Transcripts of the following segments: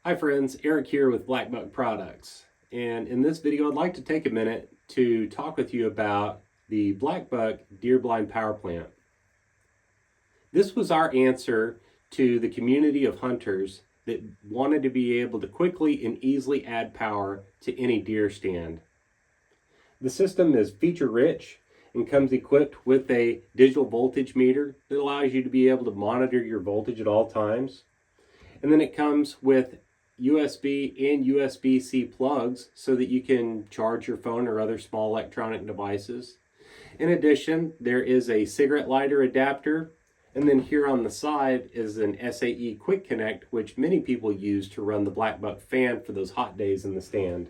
Hi friends, Eric here with Blackbuck Products, and in this video I'd like to take a minute to talk with you about the Blackbuck Deer Blind Power Plant. This was our answer to the community of hunters that wanted to be able to quickly and easily add power to any deer stand. The system is feature rich and comes equipped with a digital voltage meter that allows you to be able to monitor your voltage at all times. And then it comes with USB and USB-C plugs so that you can charge your phone or other small electronic devices. In addition, there is a cigarette lighter adapter, and then here on the side is an SAE Quick Connect, which many people use to run the Blackbuck fan for those hot days in the stand.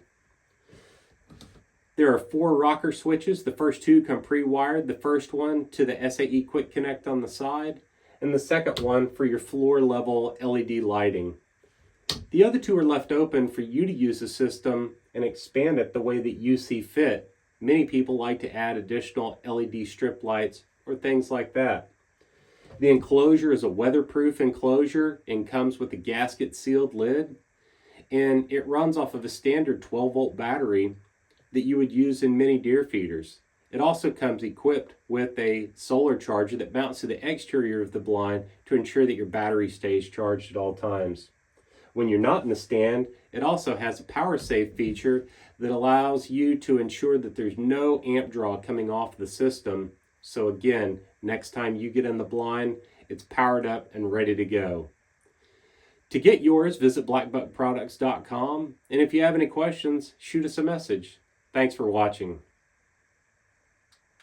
There are 4 rocker switches. The first 2 come pre-wired. The first one to the SAE Quick Connect on the side, and the second one for your floor level LED lighting. The other 2 are left open for you to use the system and expand it the way that you see fit. Many people like to add additional LED strip lights or things like that. The enclosure is a weatherproof enclosure and comes with a gasket sealed lid, and it runs off of a standard 12-volt battery that you would use in many deer feeders. It also comes equipped with a solar charger that mounts to the exterior of the blind to ensure that your battery stays charged at all times. When you're not in the stand, it also has a power save feature that allows you to ensure that there's no amp draw coming off the system. So again, next time you get in the blind, it's powered up and ready to go. To get yours, visit blackbuckproducts.com, and if you have any questions, shoot us a message. Thanks for watching.